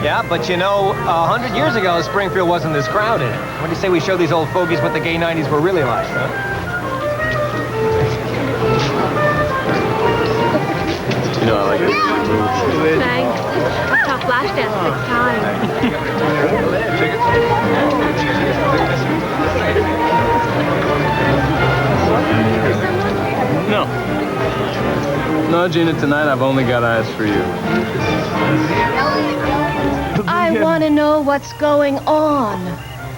Yeah, but you know, 100 years ago, Springfield wasn't this crowded. What do you say we show these old fogies what the gay 90s were really like, huh? You know, I like it. Thanks. I've taught flash dance 6 times. No. No, Gina, tonight I've only got eyes for you. I want to know what's going on.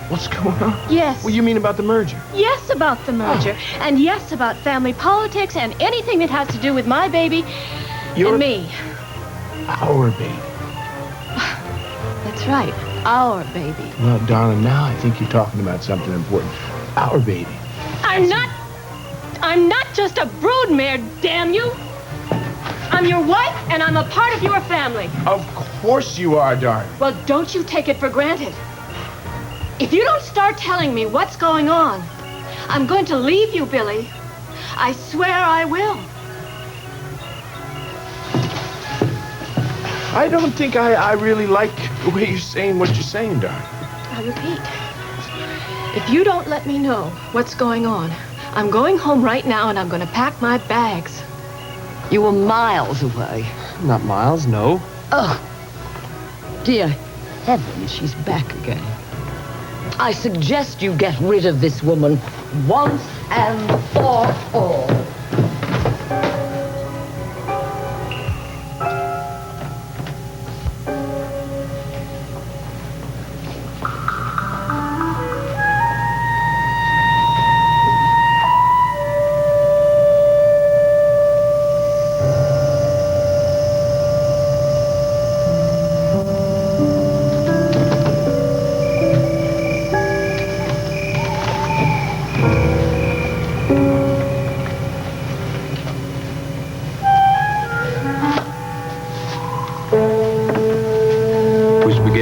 What's going on? Yes. What do you mean about the merger? Yes, about the merger. And yes, about family politics and anything that has to do with my baby and me. Our baby. That's right. Our baby. Well, darling, now I think you're talking about something important. Our baby. I'm not just a broodmare, damn you. I'm your wife, and I'm a part of your family. Of course you are, darling. Well, don't you take it for granted. If you don't start telling me what's going on, I'm going to leave you, Billy. I swear I will. I don't think I really like the way you're saying what you're saying, darling. I repeat, if you don't let me know what's going on, I'm going home right now, and I'm going to pack my bags. You were miles away. Not miles, no. Oh, dear heaven, she's back again. I suggest you get rid of this woman once and for all.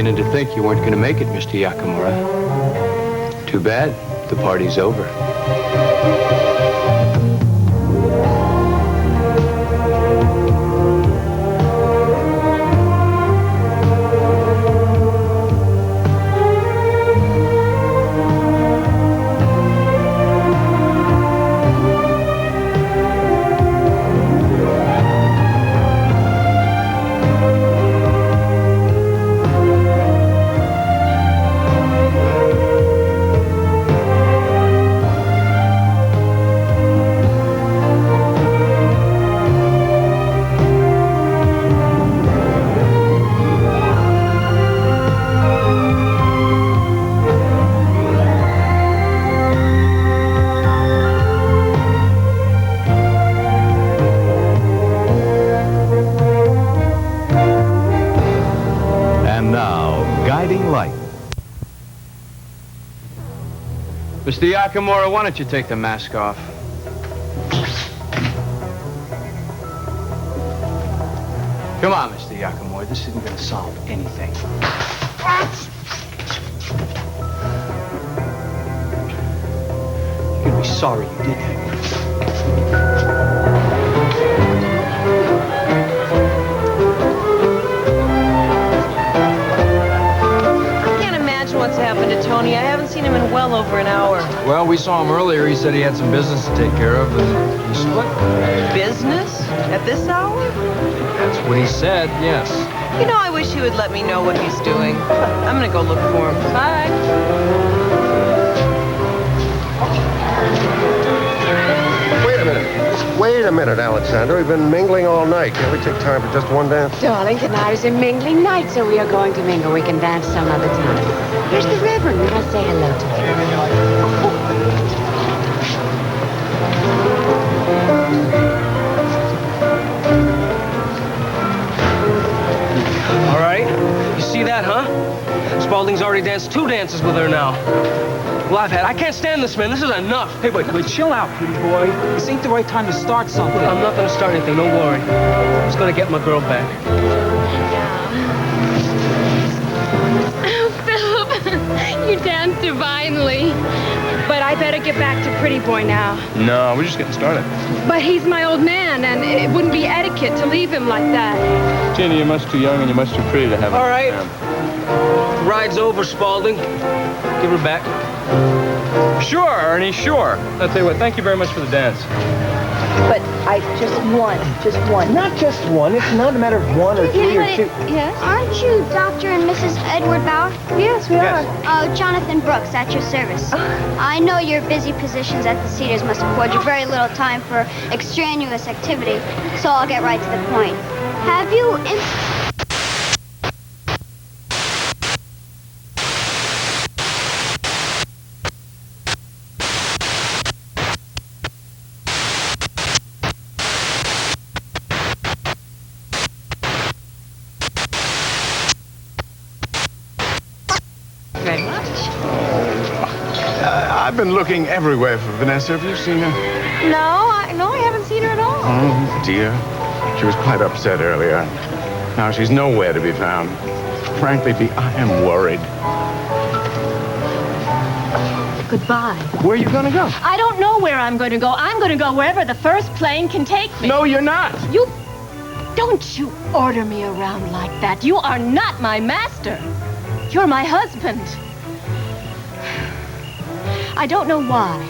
To think you weren't going to make it, Mr. Yakamura. Too bad. The party's over. Mr. Yakamura, why don't you take the mask off? Come on, Mr. Yakamura. This isn't going to solve anything. You're going to be sorry you did that. What's happened to Tony? I haven't seen him in well over an hour. Well, we saw him earlier. He said he had some business to take care of, and he split. Business? At this hour? That's what he said, yes. You know, I wish he would let me know what he's doing. I'm gonna go look for him. Bye. Wait a minute, Alexander. We've been mingling all night. Can't we take time for just one dance? Darling, tonight is a mingling night, so we are going to mingle. We can dance some other time. Here's the Reverend. May I say hello to him? already danced 2 dances with her now. Well, I can't stand this, man. This is enough. Hey, wait, chill out, pretty boy. This ain't the right time to start something. I'm not gonna start anything, don't worry. I'm just gonna get my girl back. Oh, Philip, you danced divinely. But I better get back to Pretty Boy now. No, we're just getting started. But he's my old man, and it wouldn't be etiquette to leave him like that. Ginny, you're much too young and you're much too pretty to have All right. Ride's over, Spaulding. Give her back. Sure, Ernie, sure. I'll tell you what, thank you very much for the dance. But I just one. Not just one. It's not a matter of one or 3 or 2. Yes? Aren't you Dr. and Mrs. Edward Bauer? Yes, we are. Oh, Jonathan Brooks, at your service. I know your busy positions at the Cedars must afford you very little time for extraneous activity, so I'll get right to the point. Have you... Very much. I've been looking everywhere for Vanessa. Have you seen her? No, I haven't seen her at all. Oh, dear. She was quite upset earlier. Now she's nowhere to be found. Frankly, Dee, I am worried. Goodbye. Where are you gonna go? I don't know where I'm going to go. I'm going to go wherever the first plane can take me. No, you're not. Don't you order me around like that. You are not my master. You're my husband. I don't know why,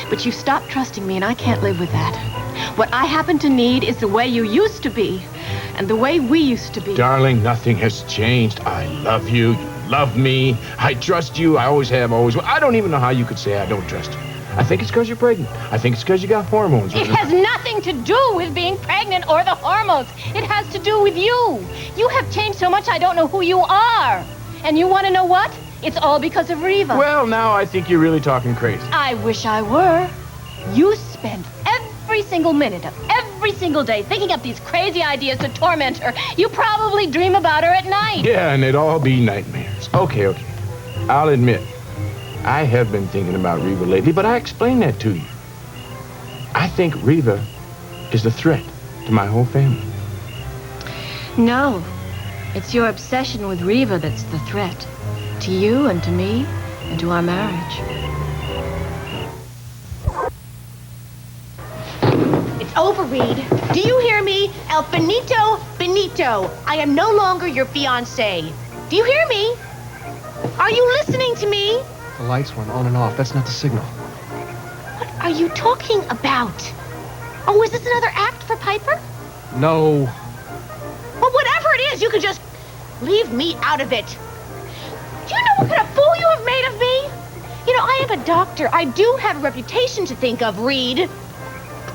but you stopped trusting me, and I can't live with that. What I happen to need is the way you used to be, and the way we used to be. Darling, nothing has changed. I love you. You love me. I trust you. I always have, always will. I don't even know how you could say I don't trust you. I think it's because you're pregnant. I think it's because you got hormones. It has nothing to do with being pregnant or the hormones. It has to do with you. You have changed so much I don't know who you are. And you want to know what? It's all because of Reva. Well, now I think you're really talking crazy. I wish I were. You spend every single minute of every single day thinking up these crazy ideas to torment her. You probably dream about her at night. Yeah, and it'd all be nightmares. Okay. I'll admit, I have been thinking about Reva lately, but I explained that to you. I think Reva is the threat to my whole family. No. It's your obsession with Reva that's the threat. To you and to me and to our marriage. It's over, Reed. Do you hear me? El finito, finito. I am no longer your fiancé. Do you hear me? Are you listening to me? The lights went on and off. That's not the signal. What are you talking about? Oh, is this another act for Piper? No. Well, whatever it is, you can just leave me out of it. Do you know what kind of fool you have made of me? You know, I am a doctor. I do have a reputation to think of, Reed.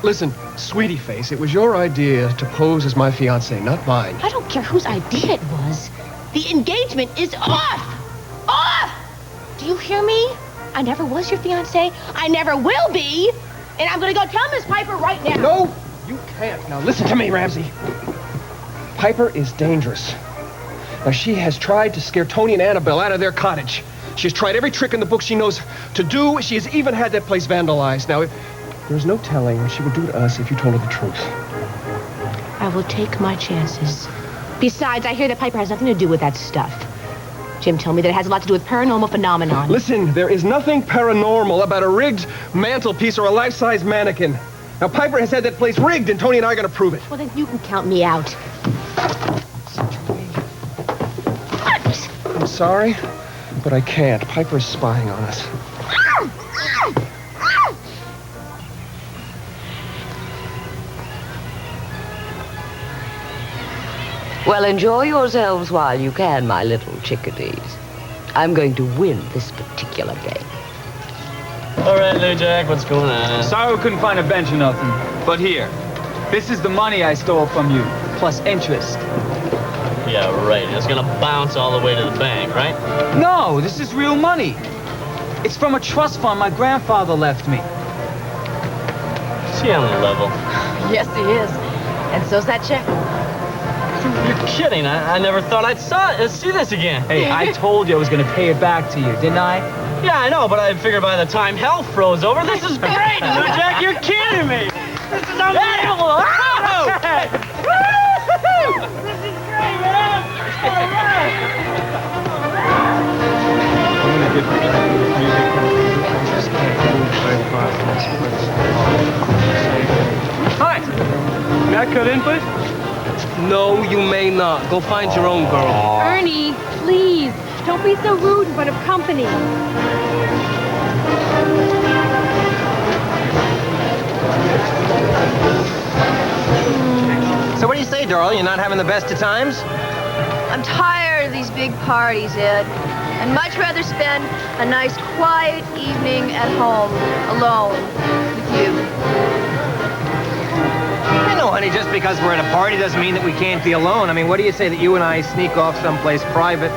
Listen, sweetie face, it was your idea to pose as my fiancé, not mine. I don't care whose idea it was. The engagement is off! Off! Do you hear me? I never was your fiancé. I never will be. And I'm gonna go tell Miss Piper right now. No, you can't. Now listen to me, Ramsey. Piper is dangerous. Now, she has tried to scare Tony and Annabelle out of their cottage. She has tried every trick in the book she knows to do. She has even had that place vandalized. Now, there's no telling what she would do to us if you told her the truth. I will take my chances. Besides, I hear that Piper has nothing to do with that stuff. Jim told me that it has a lot to do with paranormal phenomenon. Listen, there is nothing paranormal about a rigged mantelpiece or a life-size mannequin. Now, Piper has had that place rigged, and Tony and I are going to prove it. Well, then you can count me out. I'm sorry, but I can't. Piper is spying on us. Well, enjoy yourselves while you can, my little chickadees. I'm going to win this particular game. All right, Lou Jack, what's going on? Sorry we couldn't find a bench or nothing. But here, this is the money I stole from you, plus interest. Yeah, right. It's gonna bounce all the way to the bank, right? No, this is real money. It's from a trust fund my grandfather left me. Is he on the level? Yes, he is. And so's that check. You're kidding. I never thought I'd see this again. Hey, I told you I was gonna pay it back to you, didn't I? Yeah, I know, but I figured by the time hell froze over, this is great, Lou Jack. You're kidding me. This is unbelievable. This is great, man. All Hi. May I cut in, please? No, you may not. Go find your own girl. Ernie, please, don't be so rude in front of company. So what do you say, Doral? You're not having the best of times? I'm tired of these big parties, Ed. I'd much rather spend a nice, quiet evening at home, alone, with you. I know, honey, just because we're at a party doesn't mean that we can't be alone. I mean, what do you say that you and I sneak off someplace private,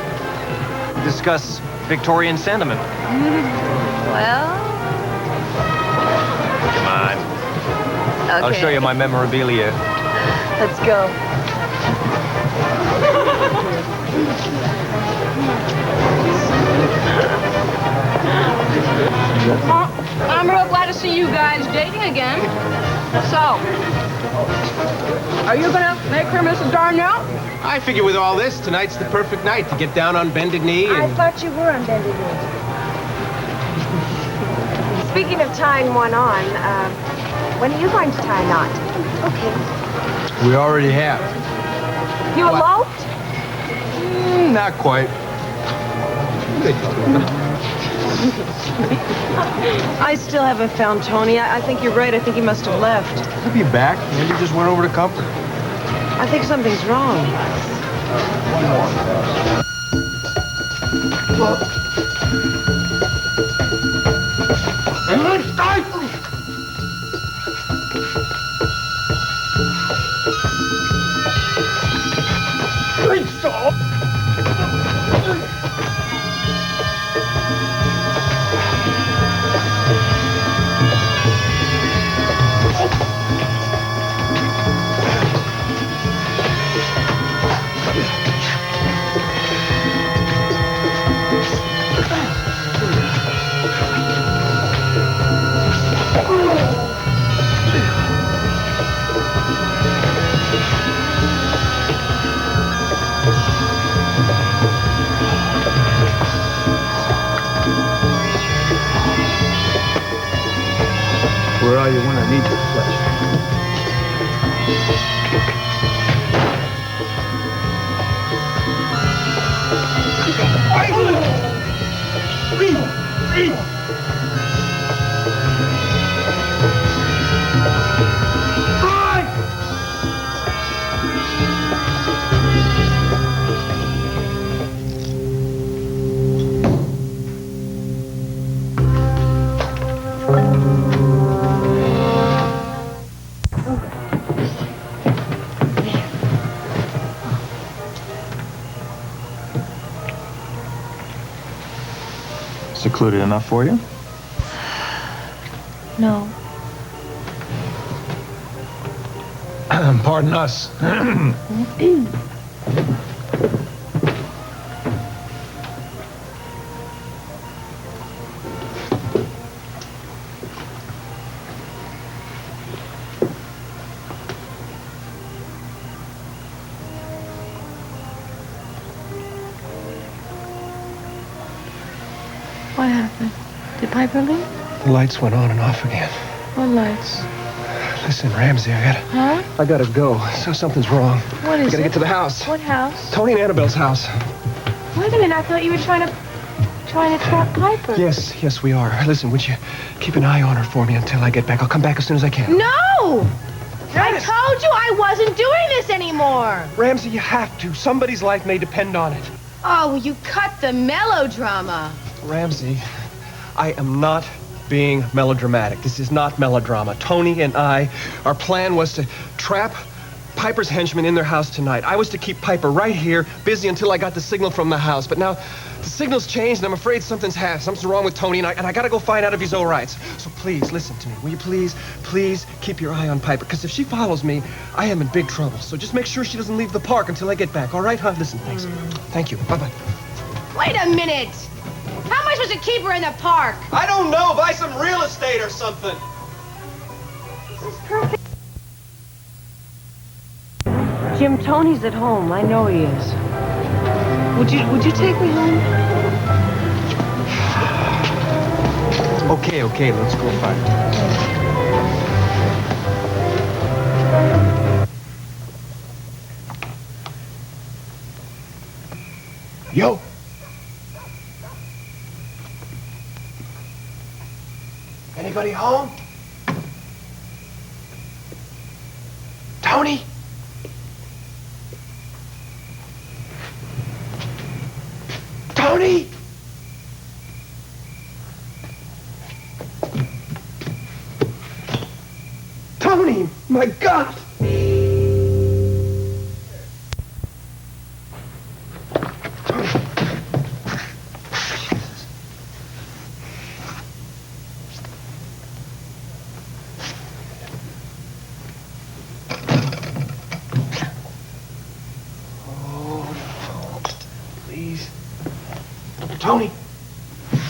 discuss Victorian sentiment? Well... Come on. Okay. I'll show you my memorabilia. Let's go. I'm real glad to see you guys dating again. So, are you gonna make her Mrs. Darnell? I figure with all this, tonight's the perfect night to get down on bended knee and... I thought you were on bended knee. Speaking of tying one on, when are you going to tie a knot? Okay. We already have. You eloped? Not quite. I still haven't found Tony. I think you're right. I think he must have left. He'll be back. Maybe he just went over to Comfort. I think something's wrong. Where are you when I need you, Fletcher? Secluded enough for you? No. Pardon us. What happened? Did Piper leave? The lights went on and off again. What lights? Listen, Ramsey, Huh? I gotta go. So something's wrong. What is I gotta it? get to the house. What house? Tony and Annabelle's house. Wait a minute, I thought you were trying to trap Piper. Yes, we are. Listen, would you keep an eye on her for me until I get back? I'll come back as soon as I can. No! I told you I wasn't doing this anymore. Ramsey, you have to. Somebody's life may depend on it. Oh, will you cut the melodrama? Ramsey, I am not being melodramatic. This is not melodrama. Tony and I, our plan was to trap Piper's henchmen in their house tonight. I was to keep Piper right here, busy until I got the signal from the house. But now the signal's changed, and I'm afraid something's wrong with Tony, and I gotta go find out if he's all right. So please, listen to me. Will you please keep your eye on Piper? Because if she follows me, I am in big trouble. So just make sure she doesn't leave the park until I get back. All right, huh? Listen, thanks. Thank you. Bye-bye. Wait a minute! How am I supposed to keep her in the park? I don't know. Buy some real estate or something. Jim, Tony's at home. I know he is. Would you take me home? Okay, let's go find her. Yo! Anybody home? Tony? Tony! Tony! My God!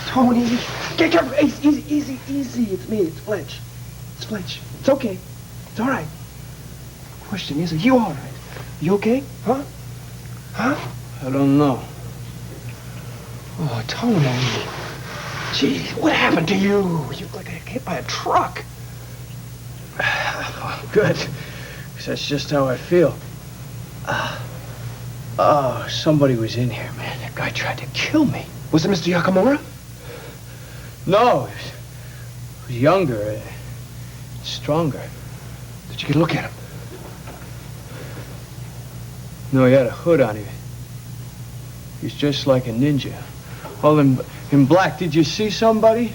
Tony, get careful. Easy. It's me. It's Fletch. It's okay. It's all right. Question is, are you all right? You okay? Huh? I don't know. Oh, Tony. Gee, what happened to you? You look like hit by a truck. Good. 'Cause that's just how I feel. Somebody was in here, man. That guy tried to kill me. Was it Mr. Yakamura? No, he was younger, stronger. Did you get a look at him? No, he had a hood on him. He's just like a ninja. All in black. Did you see somebody?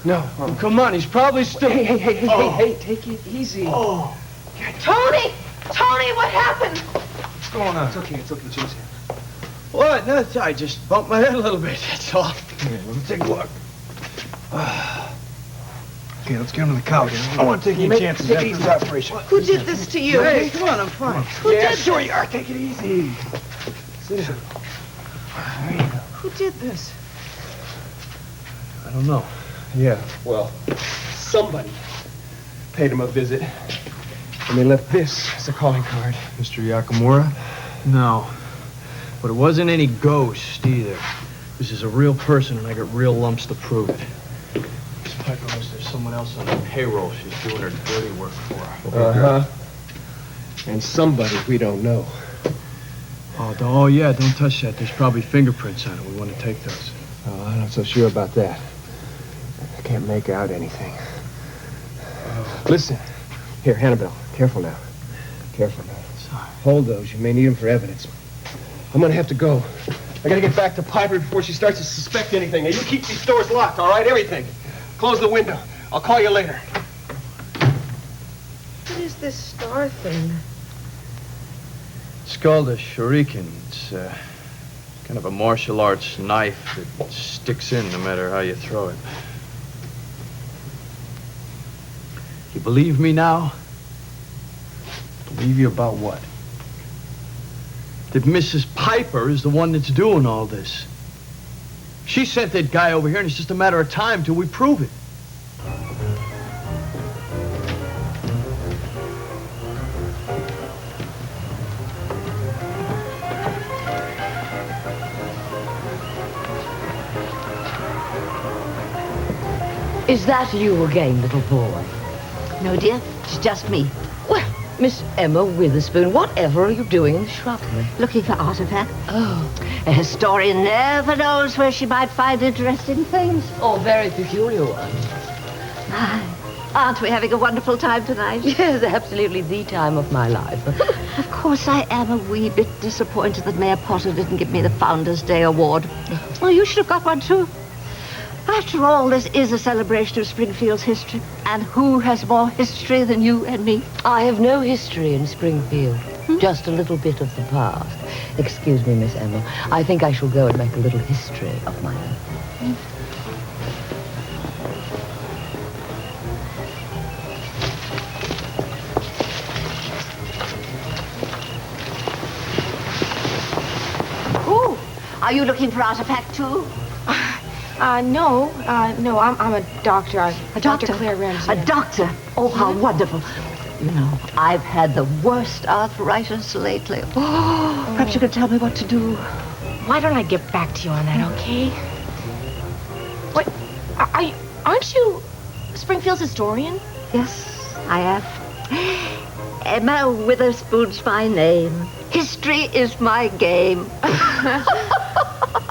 No. Oh, come on, he's probably still... Hey, take it easy. Oh. Tony! Tony, what happened? What's going on? It's okay, Jim's here. What? No, I just bumped my head a little bit, that's all. Here, let me take a look. Okay, let's get him to the couch. I don't want to take any chances after this operation. Who did this to you? Hey, come on, I'm fine. Who did sure you are. Take it easy. Sit down. Who did this? I don't know. Yeah, well, somebody paid him a visit, and they left this as a calling card. Mr. Yakamura? No. But it wasn't any ghost, either. This is a real person, and I got real lumps to prove it. This Piper knows there's someone else on the payroll she's doing her dirty work for. Uh-huh. And somebody we don't know. Oh, yeah, don't touch that. There's probably fingerprints on it. We want to take those. Oh, I'm not so sure about that. I can't make out anything. Listen. Here, Hannibal. Careful now. Sorry. Hold those. You may need them for evidence. I'm gonna have to go. I gotta get back to Piper before she starts to suspect anything. Now, you keep these doors locked, all right? Everything. Close the window. I'll call you later. What is this star thing? It's called a shuriken. It's kind of a martial arts knife that sticks in no matter how you throw it. You believe me now? Believe you about what? That Mrs. Piper is the one that's doing all this. She sent that guy over here, and it's just a matter of time till we prove it. Is that you again, little boy? No, dear. It's just me. Well, Miss Emma Witherspoon, whatever are you doing in the shrubbery? Looking for artifacts. Oh. A historian never knows where she might find interesting things. Oh, very peculiar ones. Aren't we having a wonderful time tonight? Yes, absolutely the time of my life. Of course, I am a wee bit disappointed that Mayor Potter didn't give me the Founders' Day Award. Well, you should have got one, too. After all, this is a celebration of Springfield's history. And who has more history than you and me? I have no history in Springfield. Just a little bit of the past. Excuse me, Miss Emma. I think I shall go and make a little history of my own. Ooh, are you looking for artifact too? No, I'm a doctor. A doctor? Dr. Claire Ramsey. A doctor? Oh, how wonderful. You know, I've had the worst arthritis lately. Oh, perhaps you could tell me what to do. Why don't I get back to you on that, okay? What? Aren't you Springfield's historian? Yes, I am. Emma Witherspoon's my name. History is my game.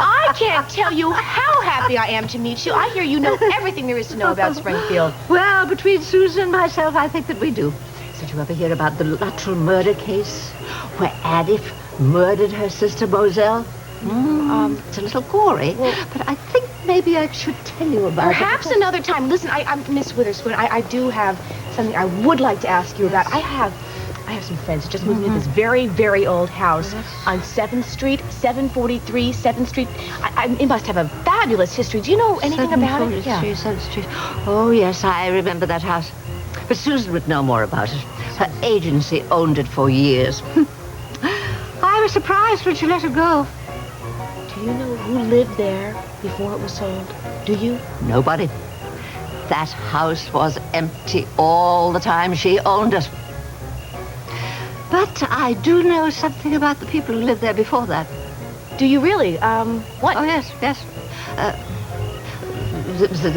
I can't tell you how happy I am to meet you. I hear you know everything there is to know about Springfield. Well, between Susan and myself, I think that we do. Did you ever hear about the Luttrell murder case? Where Adif murdered her sister Moselle? It's a little gory, but I think maybe I should tell you about it. Perhaps another time. Listen, I'm Miss Witherspoon. I do have something I would like to ask you about. I have some friends who just moved into this very, very old house on 7th Street, 743 7th Street. It must have a fabulous history. Do you know anything about it? 7th Street. Oh, yes, I remember that house. But Susan would know more about it. Her agency owned it for years. I was surprised when she let it go. Do you know who lived there before it was sold? Do you? Nobody. That house was empty all the time she owned it. But I do know something about the people who lived there before that. Do you really? What? Oh, yes.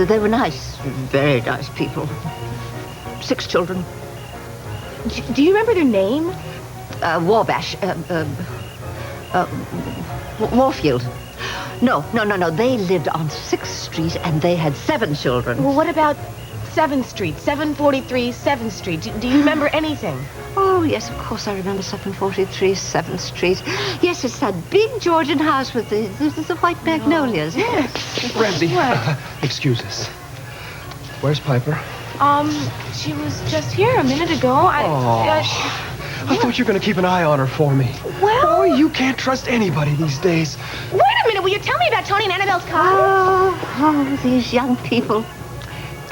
They were nice, very nice people. 6 children. Do you remember their name? Warbash. Warfield. No. They lived on 6th Street and they had 7 children. Well, what about 7th Street, 743 7th Street? Do you remember anything? Oh, yes, of course I remember 743 7th Street. Yes, it's that big Georgian house with the white magnolias. Yes. Ramsey, excuse us. Where's Piper? She was just here a minute ago. I thought you were going to keep an eye on her for me. Well... Boy, you can't trust anybody these days. Wait a minute. Will you tell me about Tony and Annabelle's cottage? Oh, these young people.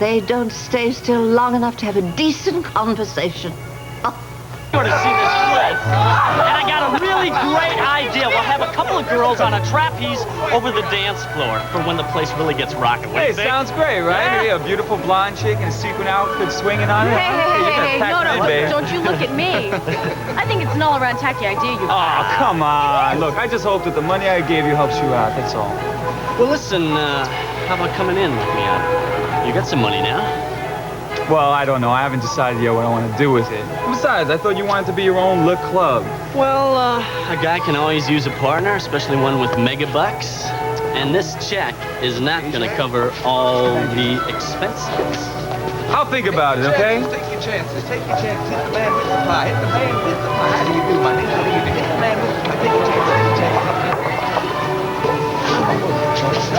They don't stay still long enough to have a decent conversation. You ought to see this place. And I got a really great idea. We'll have a couple of girls on a trapeze over the dance floor for when the place really gets rocking. Hey, sounds great, right? Yeah. A beautiful blonde chick in a sequin outfit swinging on it. Hey, no, don't you look at me. I think it's an all-around tacky idea you got. Oh, come on. Look, I just hope that the money I gave you helps you out, that's all. Well, listen, how about coming in with me? You got some money now. Well, I don't know. I haven't decided yet what I want to do with it. Besides, I thought you wanted to be your own look club. Well, a guy can always use a partner, especially one with megabucks. And this check is not going to cover all the expenses. I'll think about it, okay? Take your chances. Take your chances. Hit the man with the pie. Hit the man with the pie. How do you do, my nigga? How do you do? Hit the man with the pie. Take your chances.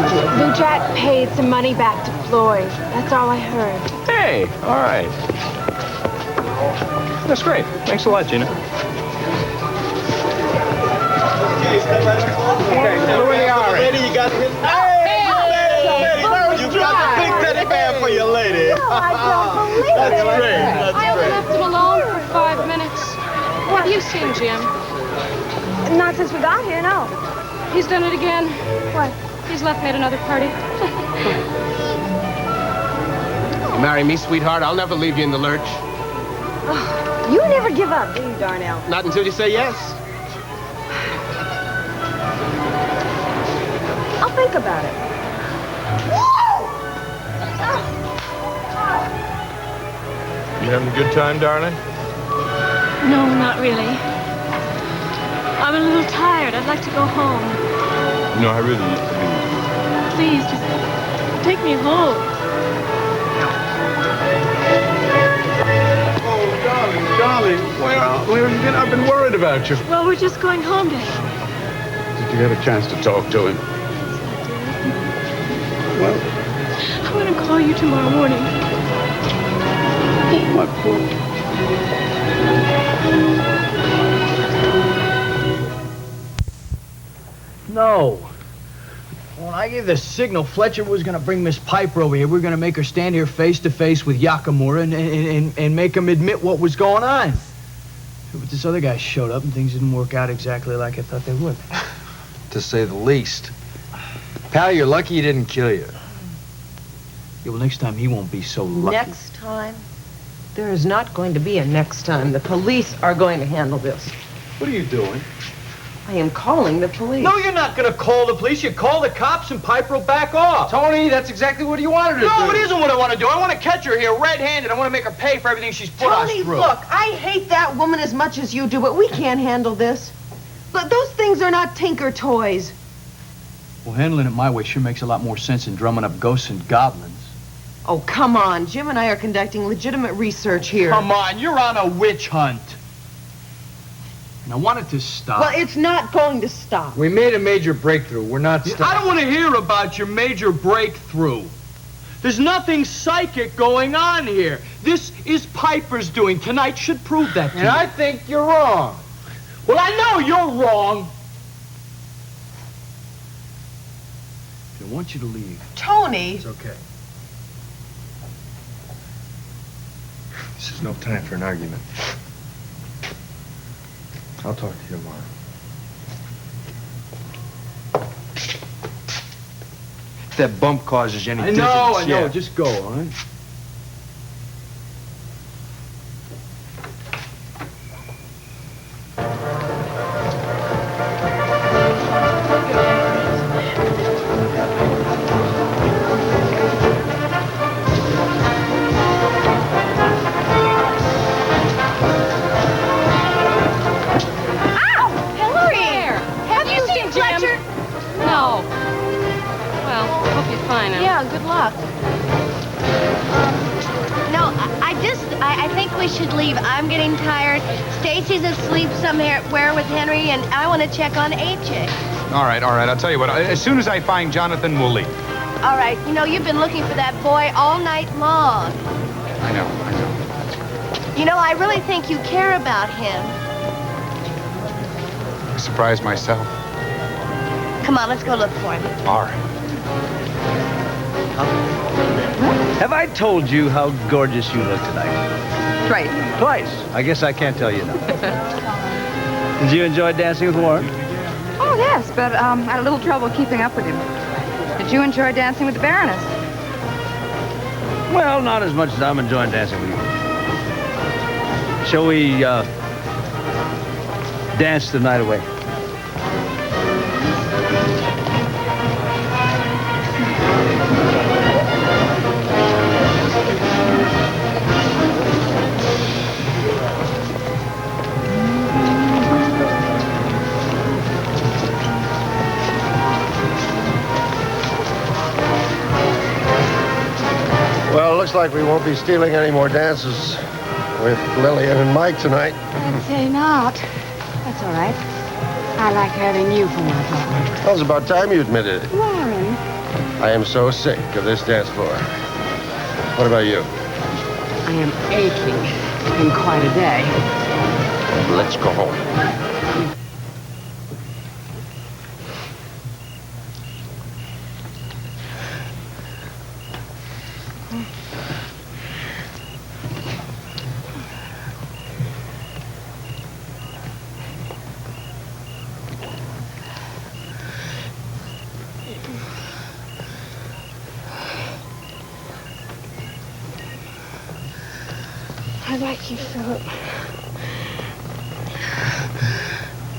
Blue Jack paid some money back to Floyd. That's all I heard. Hey, all right. That's great. Thanks a lot, Gina. Okay, so where they are. Lady, you got him. You got the big teddy bear for your lady. No, I don't believe it. That's great. I only left him alone for 5 minutes. Have you seen Jim? Not since we got here, no. He's done it again. What? He's left me at another party. Marry me, sweetheart. I'll never leave you in the lurch. Oh, you never give up, do you, Darnell? Not until you say yes. I'll think about it. You having a good time, darling? No, not really. I'm a little tired. I'd like to go home. You know, I really used to be. Please, just take me home. Oh, darling, where have you been? I've been worried about you. Well, we're just going home, Dad. Did you get a chance to talk to him? Well, you tomorrow morning. My book. No. When I gave the signal, Fletcher was going to bring Miss Piper over here. We were going to make her stand here face to face with Yakamura and make him admit what was going on. But this other guy showed up and things didn't work out exactly like I thought they would. To say the least. Pal, you're lucky he didn't kill you. Yeah, well, next time he won't be so lucky. Next time? There is not going to be a next time. The police are going to handle this. What are you doing? I am calling the police. No, you're not going to call the police. You call the cops and Piper will back off. Tony, that's exactly what you wanted to do. No, it isn't what I want to do. I want to catch her here red-handed. I want to make her pay for everything she's put us Tony, through. look, I hate that woman as much as you do, but we can't handle this. But those things are not Tinker toys. Well, handling it my way sure makes a lot more sense than drumming up ghosts and goblins. Oh, come on. Jim and I are conducting legitimate research here. Come on, you're on a witch hunt. And I want it to stop. Well, it's not going to stop. We made a major breakthrough. We're not stopping. I don't want to hear about your major breakthrough. There's nothing psychic going on here. This is Piper's doing. Tonight should prove that to you. And I think you're wrong. Well, I know you're wrong. I want you to leave. Tony! It's okay. This is no time for an argument. I'll talk to you tomorrow. If that bump causes you any I difference, know. yeah. Just go, all right? No. Well, hope you're fine. Yeah, good luck. No, I think we should leave. I'm getting tired. Stacy's asleep somewhere with Henry, and I want to check on AJ. All right. I'll tell you what. As soon as I find Jonathan, we'll leave. All right. You know, you've been looking for that boy all night long. I know. You know, I really think you care about him. I surprised myself. Come on, let's go look for him. All right. Have I told you how gorgeous you look tonight? Twice. I guess I can't tell you now. Did you enjoy dancing with Warren? Oh, yes, but I had a little trouble keeping up with him. Did you enjoy dancing with the Baroness? Well, not as much as I'm enjoying dancing with you. Shall we, dance the night away? Well, looks like we won't be stealing any more dances with Lillian and Mike tonight. I'd say not. That's all right. I like having you for my partner. Well, it's about time you admitted it. Warren. I am so sick of this dance floor. What about you? I am aching. It's been quite a day. Let's go home. I like you, Philip.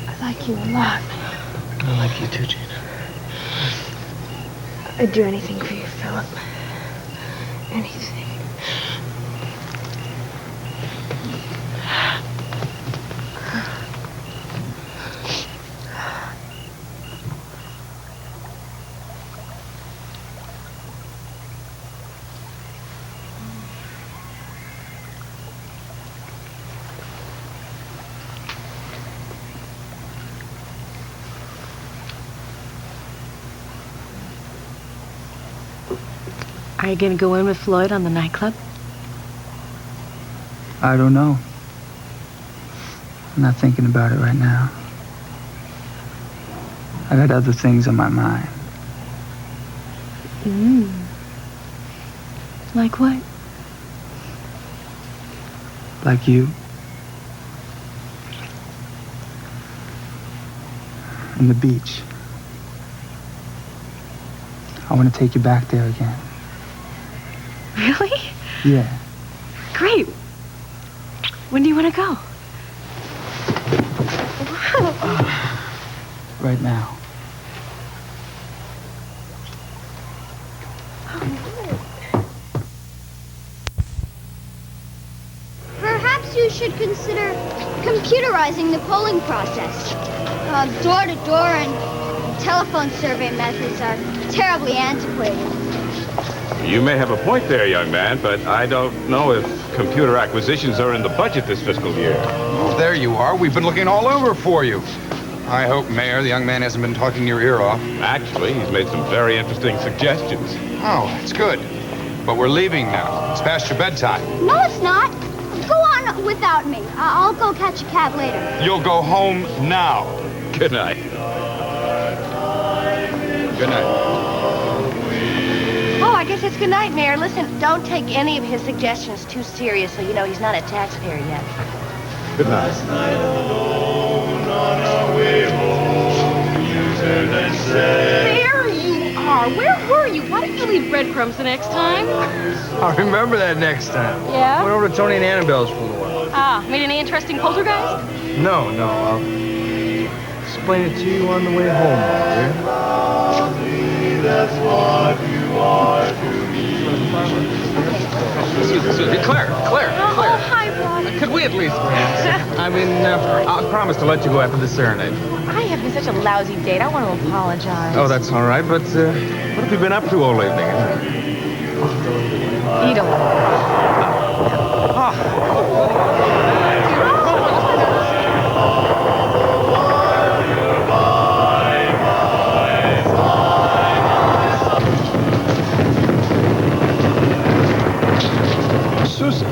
I like you a lot. I like you too, Gina. I'd do anything for you, Philip. Anything. Are you going to go in with Floyd on the nightclub? I don't know. I'm not thinking about it right now. I got other things on my mind. Like what? Like you. And the beach. I want to take you back there again. Really? Yeah. Great. When do you want to go? Right now. Perhaps you should consider computerizing the polling process. Door-to-door and telephone survey methods are terribly antiquated. You may have a point there, young man, but I don't know if computer acquisitions are in the budget this fiscal year. Well, there you are. We've been looking all over for you. I hope, Mayor, the young man hasn't been talking your ear off. Actually, he's made some very interesting suggestions. Oh, it's good. But we're leaving now. It's past your bedtime. No, it's not. Go on without me. I'll go catch a cab later. You'll go home now. Good night. Good night. Oh, I guess it's good night, Mayor. Listen, don't take any of his suggestions too seriously. You know, he's not a taxpayer yet. Good night. There you are. Where were you? Why didn't you leave breadcrumbs the next time? I'll remember that next time. Yeah? Went over to Tony and Annabelle's for a little while. Ah, made any interesting poltergeist? No, I'll explain it to you on the way home, my dear. That's what you are to me. Claire. Oh, hi, Rod. Could we at least? I promise to let you go after the serenade. I have been such a lousy date. I want to apologize. Oh, that's all right, but what have you been up to all evening? You don't want Susan.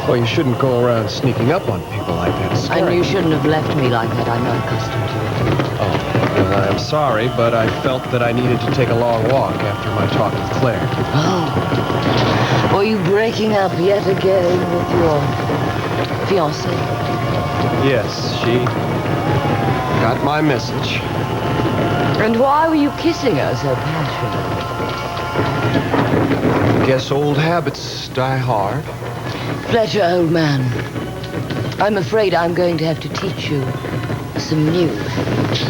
Well, you shouldn't go around sneaking up on people like that. It's And scary. you shouldn't have left me like that. I'm not accustomed to it. Oh, well, I'm sorry, but I felt that I needed to take a long walk after my talk with Claire. Oh. Were you breaking up yet again with your fiancée? Yes, she got my message. And why were you kissing her so passionately? Guess old habits die hard. Fletcher, old man, I'm afraid I'm going to have to teach you some new habits.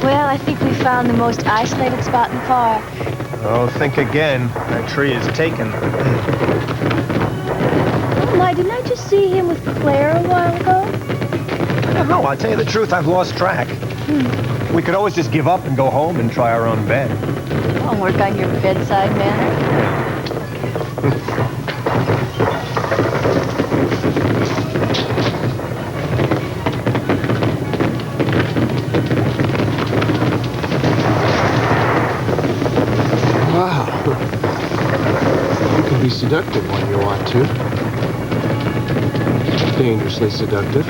Well, I think we found the most isolated spot in the park. Oh, think again. That tree is taken. Oh, my, didn't I just see him with Claire a while ago? I don't know. I'll tell you the truth, I've lost track. We could always just give up and go home and try our own bed. I'll work on your bedside manner. Wow. You can be seductive when you want to. Dangerously seductive.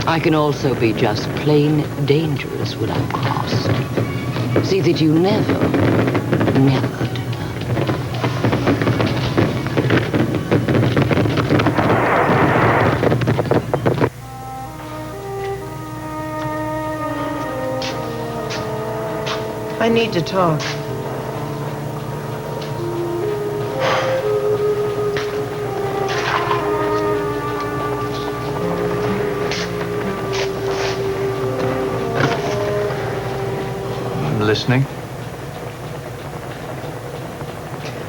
I can also be just plain dangerous when I'm crossed. See that you never do. I need to talk. I'm listening.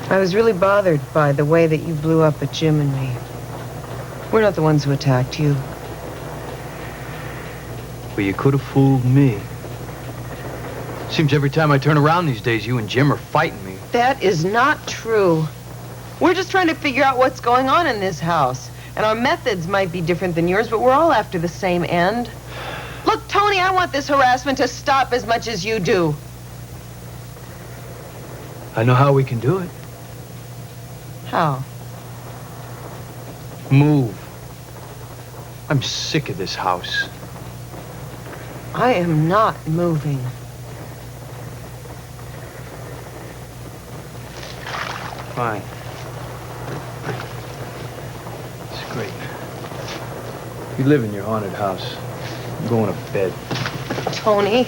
I was really bothered by the way that you blew up at Jim and me. We're not the ones who attacked you. Well, you could have fooled me. Seems every time I turn around these days, you and Jim are fighting me. That is not true. We're just trying to figure out what's going on in this house. And our methods might be different than yours, but we're all after the same end. Look, Tony, I want this harassment to stop as much as you do. I know how we can do it. How? Move. I'm sick of this house. I am not moving. Fine. It's great. You live in your haunted house. I'm going to bed. Tony.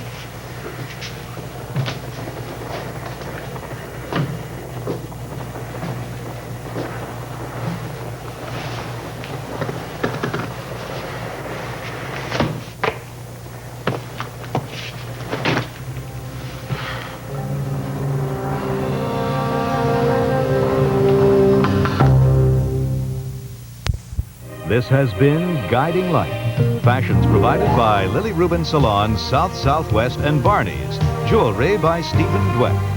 This has been Guiding Light. Fashions provided by Lily Rubin Salon, South Southwest and Barney's. Jewelry by Stephen Dweck.